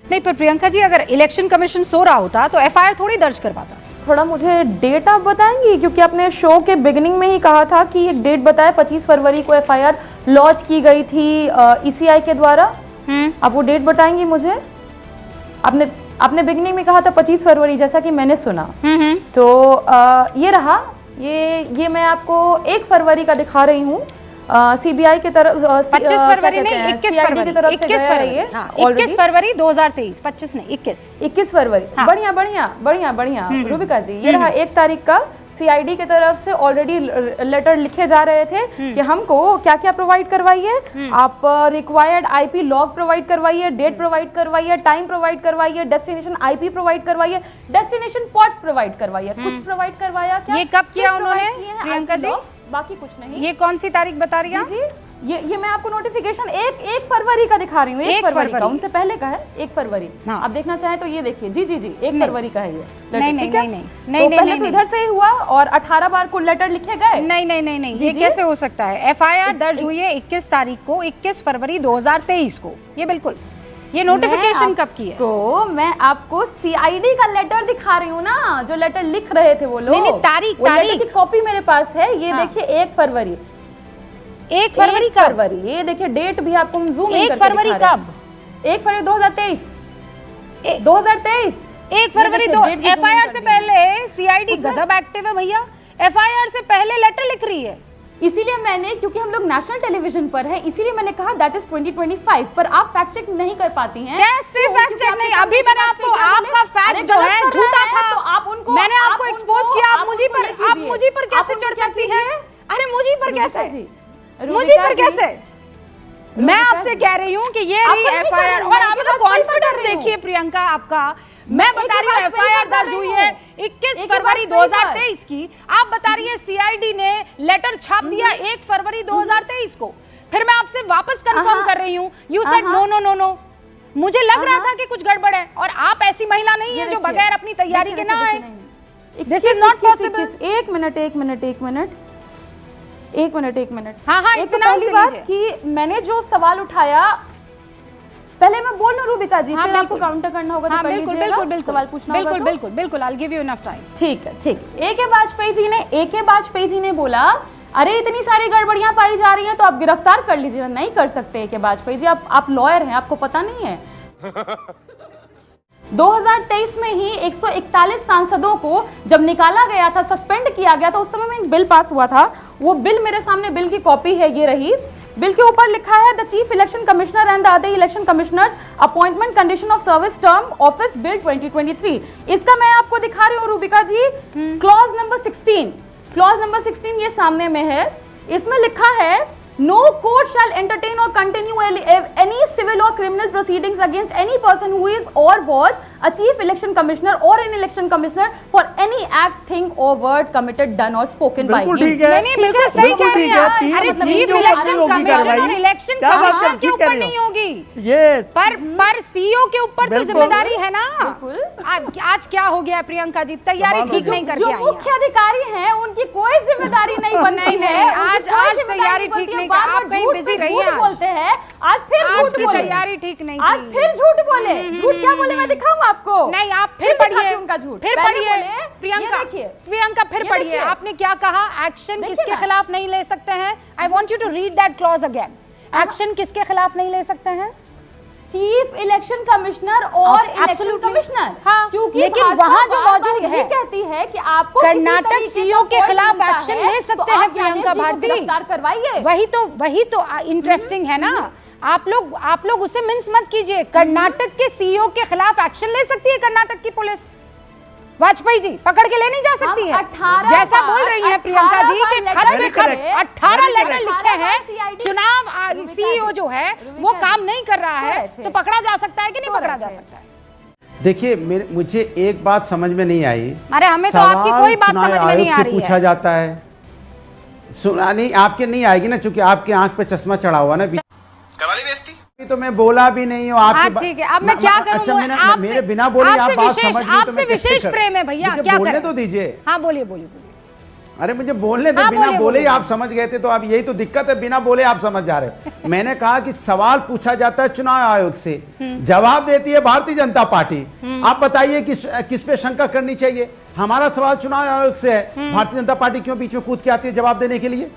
नहीं, पर प्रियंका जी अगर इलेक्शन कमीशन सो रहा होता तो एफआईआर थोड़ी दर्ज करवाता। थोड़ा मुझे डेट आप बताएंगी, क्योंकि आपने शो के बिगिनिंग में ही कहा था कि एक डेट बताया 25 फरवरी को एफआईआर लॉन्च की गई थी ईसीआई के द्वारा। आप वो डेट बताएंगी मुझे? आपने बिगिनिंग में कहा था 25 फरवरी, जैसा कि मैंने सुना। तो ये रहा, ये मैं आपको 1 फरवरी का दिखा रही हूँ। सीबीआई की तरफ 25 फरवरी नहीं, 21 फरवरी, 21 फरवरी 2023, 25 नहीं 21 फरवरी। हाँ। बढ़िया बढ़िया बढ़िया बढ़िया रूबिका जी, ये रहा 1 तारीख का। सीआईडी की तरफ से ऑलरेडी लेटर लिखे जा रहे थे कि हमको क्या क्या प्रोवाइड करवाइए, आप रिक्वायर्ड आईपी लॉग प्रोवाइड करवाइए, डेट प्रोवाइड करवाइए, टाइम प्रोवाइड करवाइए, डेस्टिनेशन आईपी प्रोवाइड करवाइए, डेस्टिनेशन पॉट्स प्रोवाइड करवाइए। कुछ प्रोवाइड करवाया क्या? ये कब किया उन्होंने प्रियंका जी? बाकी कुछ नहीं। ये कौन सी तारीख बता रही है? जी ये मैं आपको नोटिफिकेशन 1 फरवरी का दिखा रही हूँ। 1 फरवरी का, उनसे पहले का है 1 फरवरी। हाँ। आप देखना चाहें तो ये देखिए। जी 1 फरवरी का है ये। नहीं नहीं नहीं नहीं तो पहले तो इधर से ही हुआ और 18 बार को लेटर लिखे गए। नहीं, ये कैसे हो सकता है? एफआईआर दर्ज हुई है 21 तारीख को, 21 फरवरी 2023 को। ये बिल्कुल, ये नोटिफिकेशन कब की है? तो मैं आपको सीआईडी का लेटर दिखा रही हूँ ना, जो लेटर लिख रहे थे वो लोग। नहीं, तारीख की कॉपी मेरे पास है। ये देखिए 1 फरवरी। 1 फरवरी कब? फरवरी, ये देखिए डेट भी आपको हम जूम इन 1 फरवरी कब? 1 फरवरी 2023। 2023 1 फरवरी एफआईआर से पहले सीआईडी गजब एक्टिव है भैया। एफआईआर से पहले लेटर लिख रही है। इसीलिए मैंने, क्योंकि हम लोग नेशनल टेलीविजन पर है, इसीलिए मैंने कहा दैट इज 2025। पर आप फैक्ट चेक नहीं कर पाती हैं। कैसे फैक्ट चेक नहीं? अभी मैंने आपको आपका फैक्ट जो है झूठा था, तो आप उनको, मैंने आपको एक्सपोज किया। आप मुझी पर कैसे चढ़ सकती है? अरे मुझी पर कैसे? मैं आपसे कह रही हूँ कि ये रही एफआईआर, और आप तो कॉन्फिडेंस देखिए प्रियंका आपका। मैं बता रही हूँ एफआईआर दर्ज हुई है 21 फरवरी 2023 की। आप बता रही है सीआईडी ने लेटर छाप दिया 1 फरवरी 2023 को। फिर मैं आपसे वापस कंफर्म कर रही हूँ, यू सेड नो। मुझे लग रहा था कि कुछ गड़बड़ है, और आप ऐसी महिला नहीं है जो बगैर अपनी तैयारी के ना आए। This is not possible. एक मिनट। हाँ, एक तो पहली बात कि मैंने जो सवाल उठाया, पहले मैं बोल लूं रूबिका जी, फिर आपको काउंटर करना होगा। हाँ, तो बिल्कुल, सवाल पूछना होगा। बिल्कुल, I'll give you enough time। ठीक है। ए के वाजपेयी जी ने बोला, अरे इतनी सारी गड़बड़ियां पाई जा रही हैं तो आप गिरफ्तार कर लीजिए। नहीं कर सकते ए के वाजपेयी जी, आप लॉयर हैं, आपको पता नहीं है। 2023 में ही 141 सांसदों को जब निकाला गया था, सस्पेंड किया गया था, उस समय में एक बिल पास हुआ था। वो बिल मेरे सामने, बिल की कॉपी है, ये रही। बिल के ऊपर लिखा है the chief election commissioner and the other election commissioners appointment condition of service term office bill 2023। इसका मैं आपको दिखा रही हूँ रूबिका जी। क्लॉज नंबर 16 ये सामने में है। इसमें लिखा है No court shall entertain or continue any civil or criminal proceedings against any person who is or was a chief election commissioner or an election commissioner for any act, thing or word committed, done or spoken by him। नहीं, बिल्कुल सही कह रही हैं। अरे chief election commissioner और election commissioner के ऊपर नहीं होगी, पर सीईओ के ऊपर तो जिम्मेदारी है ना। आज क्या हो गया प्रियंका जी? तैयारी ठीक नहीं करके आई। जो मुख्य अधिकारी हैं उनकी कोई जिम्मेदारी नहीं बनती है। आज तैयारी ठीक नहीं, आप कहीं बिजी रही हैं। बोलते हैं आज फिर आज की तैयारी ठीक नहीं, आज फिर झूठ बोले। झूठ क्या बोले मैं दिखाऊं आपको? नहीं, आप फिर पढ़िए उनका झूठ, फिर पढ़िए प्रियंका फिर पढ़िए। आपने क्या कहा? एक्शन किसके खिलाफ नहीं ले सकते हैं? I want you to read that clause again. Action किसके खिलाफ नहीं ले सकते हैं? चीफ इलेक्शन कमिश्नर और इलेक्शन कमिश्नर। हाँ, क्योंकि लेकिन वहाँ जो मौजूद है, कहती है कि आपको कर्नाटक सीईओ के खिलाफ एक्शन ले सकते हैं प्रियंका भारती। गिरफ्तार करवाइए। वही तो इंटरेस्टिंग है ना। आप लोग उसे मिन्स मत कीजिए। कर्नाटक के सीईओ के खिलाफ एक्शन ले सकती है कर्नाटक की पुलिस। वाजपेयी जी पकड़ के ले नहीं जा सकती है, जैसा बोल रही है प्रियंका जी के खत पे खत 18 लेटर लिखे हैं। चुनाव सीईओ जो है वो काम नहीं कर रहा है, तो पकड़ा जा सकता है कि नहीं पकड़ा जा सकता है? देखिए, मुझे एक बात समझ में नहीं आई। अरे हमें तो आपकी कोई बात समझ में नहीं आ रही है। पूछा जाता है, सुना नहीं, आपके नहीं आएगी ना, क्योंकि आपके आंख पे चश्मा चढ़ा हुआ ना। करवाली बेइज्जती तो मैं बोला भी नहीं हूँ आपके। ठीक है, अब मैं क्या करूं? अच्छा, मेरे बिना बोले आप बात समझ ली तो आपसे विशेष प्रेम है भैया, क्या बोलने तो दीजिए। हाँ बोलिए। अरे मुझे बोलने दे, हाँ, बिना बोलिए, बोले ही बोलिए। आप समझ गए थे, तो अब यही तो दिक्कत है, बिना बोले आप समझ जा रहे हो। मैंने कहा कि सवाल पूछा जाता है चुनाव आयोग से, जवाब देती है भारतीय जनता पार्टी। आप बताइए किस पे शंका करनी चाहिए? हमारा सवाल चुनाव आयोग से है, भारतीय जनता पार्टी क्यों बीच में कूद के आती है जवाब देने के लिए?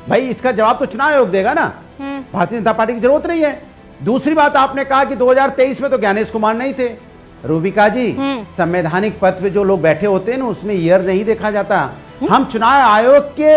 भाई इसका जवाब तो चुनाव आयोग देगा ना, भारतीय जनता पार्टी की जरूरत नहीं है। दूसरी बात, आपने कहा कि 2023 में तो ज्ञानेश कुमार नहीं थे। रूबिका जी, संवैधानिक पद पे जो लोग बैठे होते हैं ना, उसमें ईयर नहीं देखा जाता। हम चुनाव आयोग के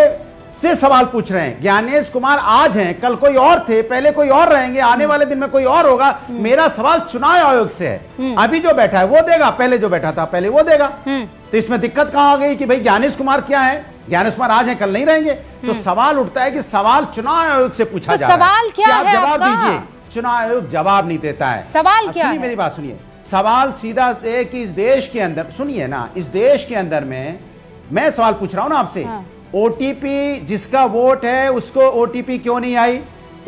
से सवाल पूछ रहे हैं। ज्ञानेश कुमार आज हैं, कल कोई और थे, पहले कोई और रहेंगे, आने वाले दिन में कोई और होगा। मेरा सवाल चुनाव आयोग से है। अभी जो बैठा है वो देगा, पहले जो बैठा था पहले वो देगा। तो इसमें दिक्कत कहां आ गई कि भाई ज्ञानेश कुमार क्या है? ज्ञानेश कुमार आज हैं, कल नहीं रहेंगे। तो सवाल उठता है कि सवाल चुनाव आयोग से पूछा तो जा रहा है, सवाल क्या आप है जवाब आपका? दीजिए। चुनाव आयोग जवाब नहीं देता है। सवाल अब क्या सुनिए है? मेरी बात सुनिए। सवाल सीधा है कि इस देश के अंदर, सुनिए ना, इस देश के अंदर में मैं सवाल पूछ रहा हूं ना आपसे, ओटीपी जिसका वोट है उसको ओटीपी क्यों नहीं आई?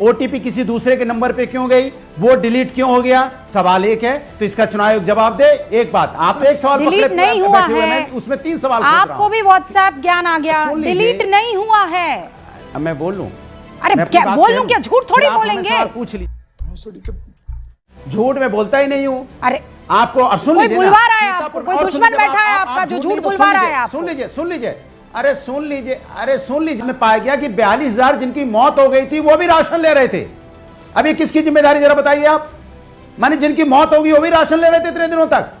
ओटीपी किसी दूसरे के नंबर पे क्यों गई? वो डिलीट क्यों हो गया? सवाल एक है, तो इसका चुनाव आयोग जवाब दे। एक बात, आप एक सवाल डिलीट नहीं हुआ है, उसमें 3 सवाल पूछ रहा हूं। आपको भी व्हाट्सएप ज्ञान आ गया, सुन लीजिए। डिलीट नहीं हुआ है। अब मैं बोल लूं? अरे मैं अपनी क्या बात बोल कह लूं? लूं? क्या झूठ थोड़ी फिर आप हमें बोलेंगे? सवाल पूछ लीजिए। झूठ मैं बोलता ही नहीं हूं। अरे आपको और सुन कोई लीजिए ना, बुलवा रहा है सीतापुर- आपको, कोई और सुन दुश्मन लीजिए, बैठा है आप आपका जो झूठ झूठ नहीं तो बुलवा रहा है आपको। सुन लीजिए, सुन लीजिए, अरे सुन लीजिए, अरे सुन लीजिए। मैं पाया गया कि 42,000 जिनकी मौत हो गई थी वो भी राशन ले रहे थे। अब ये किसकी जिम्मेदारी जरा बताइए आप? माने जिनकी मौत होगी वो भी राशन ले रहे थे इतने दिनों तक।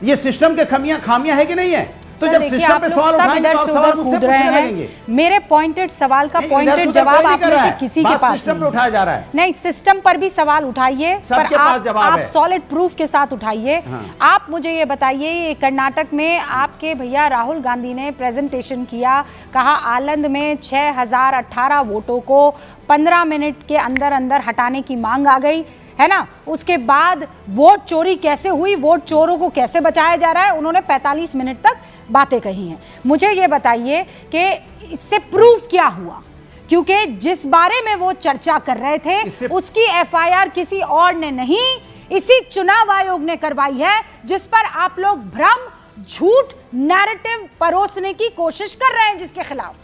ये सिस्टम के खामियां है कि नहीं है? तो जब देखिए, सिस्टम आप पे लोग सवाल सब उठाएंगे इधर तो आप से सवाल उधर मुझसे कूद रहे पूछने लगेंगे। हैं। मेरे पॉइंटेड सवाल का नहीं, इधर से पॉइंटेड उधर जवाब कोई नहीं आप कर में रहा से है। किसी के बात पास सिस्टम पे नहीं उठाया जा रहा है। नहीं, सिस्टम पर भी सवाल उठाइए, पर सबके पास जवाब आप है। सॉलिड प्रूफ के साथ उठाइए। हाँ। आप मुझे ये बताइए, ये कर्नाटक में आपके भैया राहुल गांधी ने प्रेजेंटेशन किया, कहा आलंद में 6018 वोटों को 15 मिनट के अंदर अंदर हटाने की मांग आ गई है ना। उसके बाद वोट चोरी कैसे हुई, वोट चोरों को कैसे बचाया जा रहा है, उन्होंने 45 मिनट तक बातें कही हैं। मुझे ये बताइए कि इससे प्रूफ क्या हुआ, क्योंकि जिस बारे में वो चर्चा कर रहे थे उसकी एफआईआर किसी और ने नहीं, इसी चुनाव आयोग ने करवाई है, जिस पर आप लोग भ्रम, झूठ, नैरेटिव परोसने की कोशिश कर रहे हैं, जिसके खिलाफ।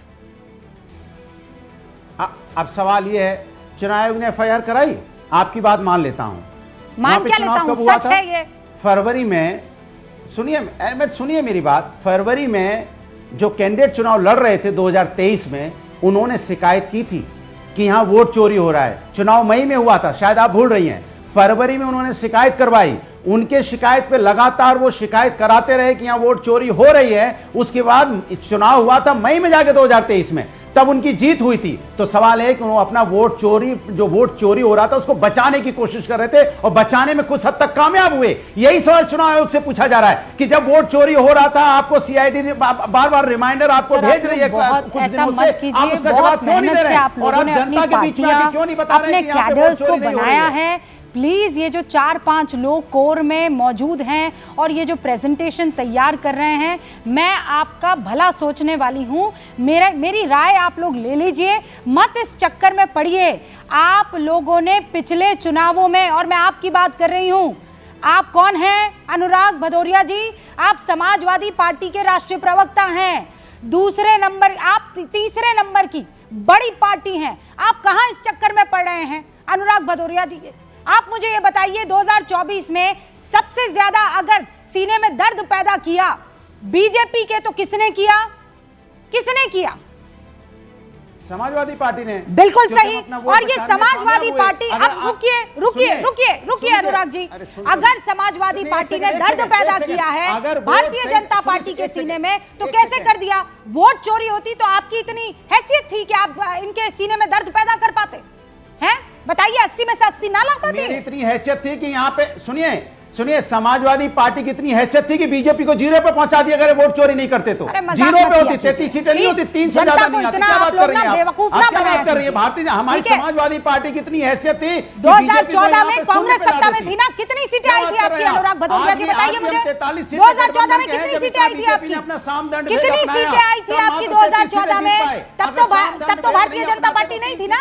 अब सवाल ये है, चुनाव आयोग ने एफआईआर कराई, आपकी बात मान लेता हूं, मान क्या लेता हूं, सच है ये। फरवरी में, सुनिए मेरी बात, फरवरी में जो कैंडिडेट चुनाव लड़ रहे थे 2023 में, उन्होंने शिकायत की थी कि यहां वोट चोरी हो रहा है। चुनाव मई में हुआ था, शायद आप भूल रही हैं। फरवरी में उन्होंने शिकायत करवाई, उनके शिकायत पे लगातार वो शिकायत कराते रहे कि यहां वोट चोरी हो रही है। उसके बाद चुनाव हुआ था मई में जाके 2023 में, तब उनकी जीत हुई थी। तो सवाल है कि वो अपना वोट चोरी हो रहा था उसको बचाने की कोशिश कर रहे थे, और बचाने में कुछ हद तक कामयाब हुए। यही सवाल चुनाव आयोग से पूछा जा रहा है कि जब वोट चोरी हो रहा था, आपको सीआईडी बार बार रिमाइंडर आपको भेज रही है कुछ दिनों से, आप उसका जवाब क्यों नहीं दे रहे? और आप जनता के बीच में क्यों नहीं बता रहे अपने कैडर्स को बनाया है? प्लीज, ये जो 4-5 लोग कोर में मौजूद हैं और ये जो प्रेजेंटेशन तैयार कर रहे हैं, मैं आपका भला सोचने वाली हूं, मेरी राय आप लोग ले लीजिए, मत इस चक्कर में पड़िए। आप लोगों ने पिछले चुनावों में, और मैं आपकी बात कर रही हूं, आप कौन हैं? अनुराग भदौरिया जी, आप समाजवादी पार्टी के राष्ट्रीय प्रवक्ता हैं, दूसरे नंबर, आप तीसरे नंबर की बड़ी पार्टी हैं। आप कहां इस चक्कर में पड़ रहे हैं? अनुराग भदौरिया जी, आप मुझे ये बताइए, 2024 में सबसे ज्यादा अगर सीने में दर्द पैदा किया बीजेपी के, तो किसने किया? किसने किया? समाजवादी पार्टी ने। बिल्कुल सही। और ये समाजवादी पार्टी, अब रुकिए अनुराग जी, अगर समाजवादी पार्टी ने दर्द पैदा किया है भारतीय जनता पार्टी के सीने में, तो कैसे कर दिया? वोट चोरी होती तो आपकी इतनी हैसियत थी कि आप इनके सीने में दर्द पैदा कर पाते हैं? बताइए, 80 में से 80 ना ला पाते? मेरी इतनी हैसियत थी कि यहाँ पे सुनिए, समाजवादी पार्टी की इतनी हैसियत थी कि बीजेपी को 0 पे पहुंचा दिया अगर वोट चोरी नहीं करते तो। 0 पे होती, 33 सीटें नहीं होती, 3 से ज्यादा नहीं आती। क्या बात कर रही हैं आप? क्या बात कर रही है? भारतीय हमारी समाजवादी पार्टी की इतनी हैसियत थी। 2014 में कांग्रेस सत्ता में थी ना, कितनी सीटें आई थी आपकी? अनुराग भदौरिया जी बताइए मुझे, 2014 में कितनी सीटें आई थी आपकी? कितनी सीटें आई थी आपकी 2014 में? तब तो भारतीय जनता पार्टी नहीं थी ना,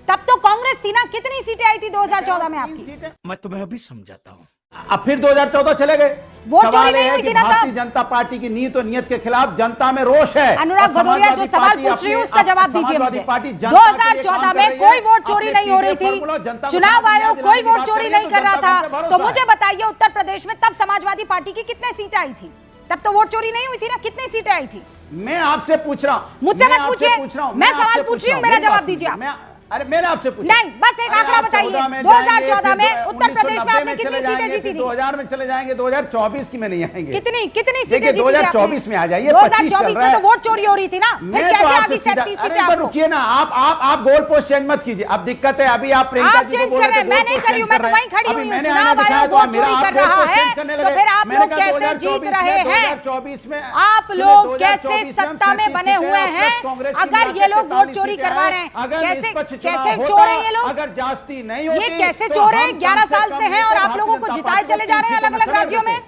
तब तो कांग्रेस थी ना। कितनी सीटें आई थी 2014 में आपकी? मैं तुम्हें अभी समझाता हूँ। अब फिर 2014 चले गए। वोट चोरी सवाल नहीं है हुई कि थी ना तब। भारतीय जनता पार्टी की नीयत और नियत के खिलाफ जनता में रोष है। अनुराग और भदौरिया जो समाजवादी सवाल पार्टी पूछ रही हूँ अपने- उसका जवाब दीजिए समाजवादी मुझे। पार्टी जनता के लिए 2014 काम में कर रही कोई है। वोट चोरी अपने नहीं हो रही पीडीएफ फॉर्मूला जनता थी, को चुनाव समझ आयोग में कोई आने की वोट बात चोरी करिए नहीं तो कर रहा जनता था। पे भरोसा तो है। मुझे बताइए उत्तर प्रदेश में तब समाजवादी पार्टी की कितने सीटें आई थी? तब तो वोट चोरी नहीं हुई थी ना, कितनी सीटें आई थी? मैं आपसे पूछ रहा हूँ, मुझसे मैं मत आपसे पूछिए। पूछ रहा हूँ, मैं सवाल आपसे पूछ रही हूँ, रहा मेरा मेरी जवाब बात दीजिए सुनिए। आप। अरे मैंने आपसे पूछा नहीं, बस एक अरे आंकड़ा आप बताइए। 14 में 2014 में जाएंगे, उत्तर प्रदेश में 1990 आपने कितनी चले सीटें जाएंगे, जीती फिर थी? 2000 में चले जाएंगे, 2024 की में नहीं आएंगे। कितनी कितनी सीटें देखिए, जीती थी 2024 आपने? में आ जाइए, 2024 में तो है। वोट चोरी हो रही थी ना, फिर मैं तो कैसे आ आपसे गई 37 अरे सीटें एक बार आपको? रुकिए ना, आप गोल पोस्ट चेंज मत कीजिए। अब दिक्कत है, अभी आप प्रियंका आप जी को चेंज बोल कर रहे रहे थे, हैं, मैं गोल नहीं पोस्ट कर रही हूँ, चेंज मैं तो कर वहीं खड़ी अभी हुई हूँ। मैंने चुनाव आईना दिखाया आयोग तो वोट मेरा चोरी आप कर गोल रहा पोस्ट है, चेंज करने तो लगे। फिर आप मैंने लोग कहा कैसे 2024 जीत रहे में, हैं? 2024 में आप चलिए, लोग कैसे 2024 में हम सत्ता में 37 बने सीटें हुए और हैं? प्लस कांग्रेस की अगर मिला ये के लोग वोट 43 चोरी सीटें करवा हैं। रहे हैं, अगर कैसे निष्पक्ष चुनाव कैसे होता, चोर हैं ये लोग? अगर जास्ती नहीं होती, ये कैसे तो चोर हम हैं? कम 11 से साल कम से हैं और नेता आप लोगों को भारतीय जिताए जनता चले जा रहे हैं पार्टी अलग अलग राज्यों में।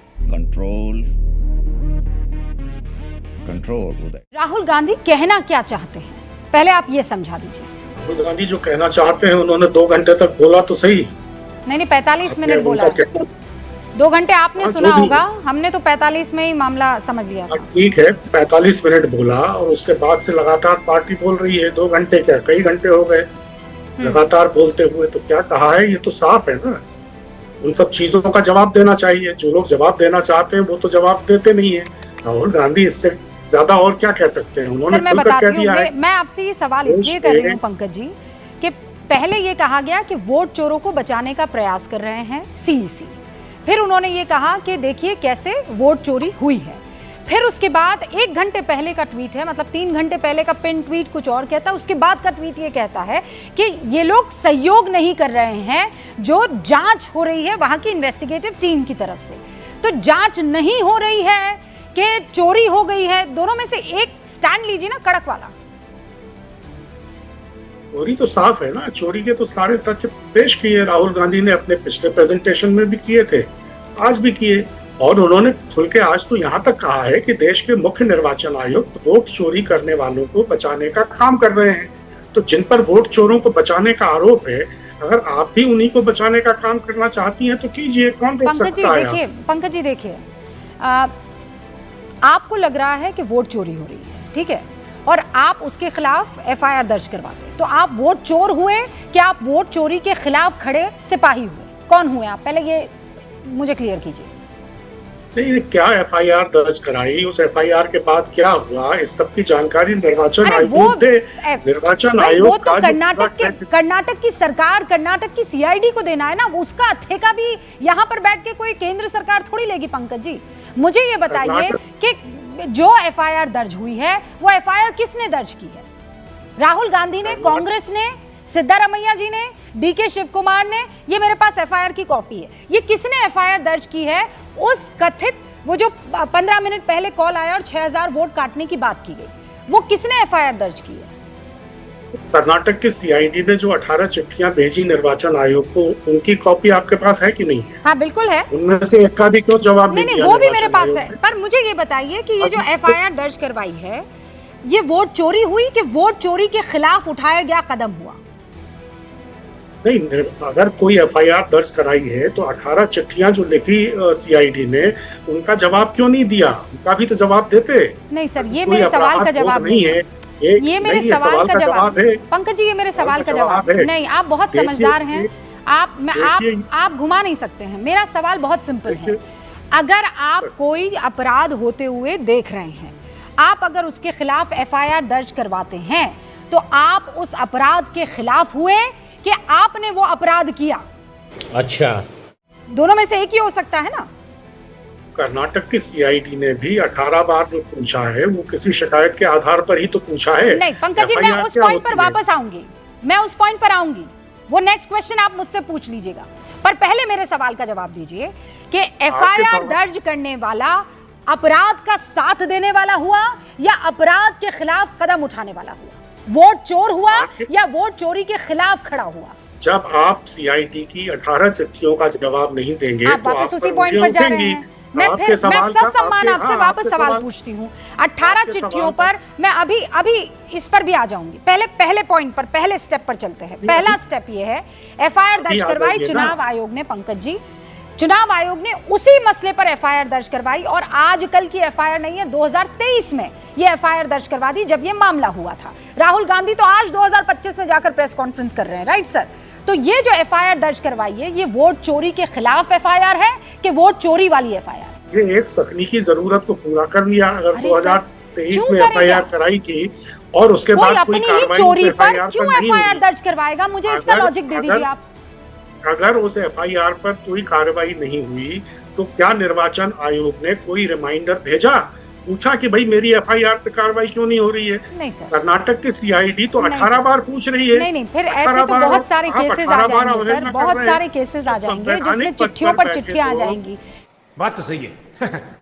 कंट्रोल उदय। राहुल गांधी कहना क्या चाहते हैं, पहले आप ये समझा दीजिए। राहुल गांधी जो कहना चाहते हैं, उन्होंने 2 घंटे तक बोला तो सही। नहीं 45 आपने मिनट बोला उनका है। कहना- 2 घंटे आपने हाँ, सुना जो भी होगा, हमने तो 45 में ही मामला समझ लिया था। ठीक है, 45 मिनट बोला और उसके बाद से लगातार पार्टी बोल रही है। 2 घंटे क्या, कई घंटे हो गए लगातार बोलते हुए। तो क्या कहा है, ये तो साफ है ना। उन सब चीजों का जवाब देना चाहिए। जो लोग जवाब देना चाहते हैं वो तो जवाब देते नहीं है। राहुल गांधी इससे ज्यादा और क्या कह सकते हैं? उन्होंने सर मैं खुलकर बताती कह हूँ, दिया है। मैं आपसे ये सवाल इसलिए कर रही हूँ पंकज जी कि पहले ये कहा गया कि वोट चोरों को बचाने का प्रयास कर रहे हैं सीईसी, फिर उन्होंने ये कहा कि देखिए कैसे वोट चोरी हुई है, फिर उसके बाद 1 घंटे पहले का ट्वीट है, मतलब 3 घंटे पहले का पिन ट्वीट कुछ और कहता है, उसके बाद का ट्वीट ये कहता है कि ये लोग सहयोग नहीं कर रहे हैं, जो जांच हो रही है वहां की इन्वेस्टिगेटिव टीम की तरफ से, तो जांच नहीं हो रही है कि चोरी हो गई है। दोनों में से एक स्टैंड लीजिए ना, कड़क वाला। चोरी तो साफ है ना। चोरी के तो सारे तथ्य पेश किए राहुल गांधी ने, अपने पिछले प्रेजेंटेशन में भी किए थे, आज भी किए। और उन्होंने खुल के आज तो यहाँ तक कहा है कि देश के मुख्य निर्वाचन आयुक्त वोट चोरी करने वालों को बचाने का काम कर रहे हैं। तो जिन पर वोट चोरों को बचाने का आरोप है, अगर आप भी उन्हीं को बचाने का काम करना चाहती हैं तो कीजिए, कौन रोक सकता है? पंकज जी देखिए, आपको लग रहा है कि वोट चोरी हो रही है, ठीक है, और आप उसके खिलाफ एफआईआर दर्ज करवाते हैं, तो आप वोट चोर हुए कि आप वोट चोरी के खिलाफ खड़े सिपाही हुए? कौन हुए आप, पहले ये मुझे क्लियर कीजिए। नहीं, क्या एफआईआर दर्ज कराई, उस एफआईआर के बाद क्या हुआ, इस सब की जानकारी निर्वाचन आयोग दे। निर्वाचन आयोग वो तो कर्नाटक की सरकार, कर्नाटक की सीआईडी को देना है ना, उसका ठेका भी यहाँ पर बैठ के कोई केंद्र सरकार थोड़ी लेगी। पंकज जी मुझे ये बताइए कि जो एफआईआर दर्ज हुई है वो एफआईआर किसने दर्ज की है? राहुल गांधी ने, कांग्रेस ने, सिद्धारमैया जी ने, डीके शिव कुमार ने? ये मेरे पास एफआईआर की कॉपी है। ये किसने एफआईआर दर्ज की है? उस कथित, वो जो 15 मिनट पहले कॉल आया और 6000 वोट काटने की बात की गई, वो किसने एफआईआर दर्ज की है? कर्नाटक के सीआईडी ने जो 18 चिट्ठियां भेजी निर्वाचन आयोग को, उनकी कॉपी आपके पास है कि नहीं है? हाँ बिल्कुल है। उनमें से एक का भी क्यों जवाब नहीं दिया? वो भी मेरे पास है। पर मुझे ये बताइए कि ये जो एफआईआर दर्ज करवाई है, ये वोट चोरी हुई कि वोट चोरी के खिलाफ उठाया गया कदम हुआ? नहीं, अगर कोई एफआईआर दर्ज कराई है तो 18 चिट्ठियां जो लिखी सीआईडी ने, उनका जवाब क्यों नहीं दिया? उनका भी तो जवाब देते। नहीं सर, ये मेरे सवाल का जवाब नहीं है। ये मेरे सवाल का जवाब है पंकज जी, ये मेरे सवाल का जवाब है। नहीं, आप बहुत समझदार हैं, आप घुमा नहीं सकते हैं। मेरा सवाल बहुत सिंपल है। अगर आप कोई अपराध होते हुए देख रहे हैं, आप अगर उसके खिलाफ एफआईआर दर्ज करवाते हैं, तो आप उस अपराध के खिलाफ हुए कि आपने वो अपराध किया? अच्छा, दोनों में से एक ही हो सकता है ना। कर्नाटक की सीआईडी ने भी 18 बार जो पूछा है वो किसी शिकायत के आधार पर ही तो पूछा है। नहीं पंकज जी, मैं उस पॉइंट पर वापस आऊंगी, मैं उस पॉइंट पर आऊंगी। वो नेक्स्ट क्वेश्चन आप मुझसे पूछ लीजिएगा, पर पहले मेरे सवाल का जवाब दीजिए कि एफआईआर दर्ज करने वाला अपराध का साथ देने वाला हुआ या अपराध के खिलाफ कदम उठाने वाला हुआ? वोट चोर हुआ या वोट चोरी के खिलाफ खड़ा हुआ? जब आप सीआईडी की 18 चिट्ठियों का जवाब नहीं देंगे आप वापस उसी पॉइंट पर जा रहे हैं। मैं ससम्मान आपसे वापस सवाल पूछती हूँ। 18 चिट्ठियों पर मैं अभी इस पर भी आ जाऊंगी। पहले पॉइंट पर, पहले स्टेप पर चलते हैं। पहला स्टेप ये है, एफआईआर दर्ज करवाई चुनाव आयोग ने पंकज जी, चुनाव आयोग ने उसी मसले पर एफआईआर दर्ज करवाई और आज कल की एफआईआर नहीं है, 2023 में ये एफआईआर दर्ज करवा दी जब ये मामला हुआ था। राहुल गांधी तो आज 2025 में जाकर प्रेस कॉन्फ्रेंस कर रहे हैं, राइट सर? तो ये जो एफआईआर दर्ज करवाई है, ये वोट चोरी के खिलाफ एफआईआर है कि वोट चोरी वाली एफआईआर? ये एक तकनीकी जरूरत को पूरा कर लिया। अगर 2023 में एफआईआर कराई थी और उसके बाद कोई कार्रवाई चोरी पर क्यों एफआईआर दर्ज करवाएगा? मुझे इसका लॉजिक दे दीजिए आप। अगर उस एफआईआर पर कोई कार्रवाई नहीं हुई तो क्या निर्वाचन आयोग ने कोई रिमाइंडर भेजा, पूछा कि भाई मेरी एफआईआर पे कार्रवाई क्यों नहीं हो रही है? नहीं सर, कर्नाटक के सीआईडी तो 18 बार पूछ रही है। नहीं, फिर ऐसे तो बहुत सारे केसेस आ जाएंगे सर, बहुत सारे केसेस आ जाएंगे जिसमें चिट्ठियों पर चिट्ठियां आ जाएंगी। बात तो सही है।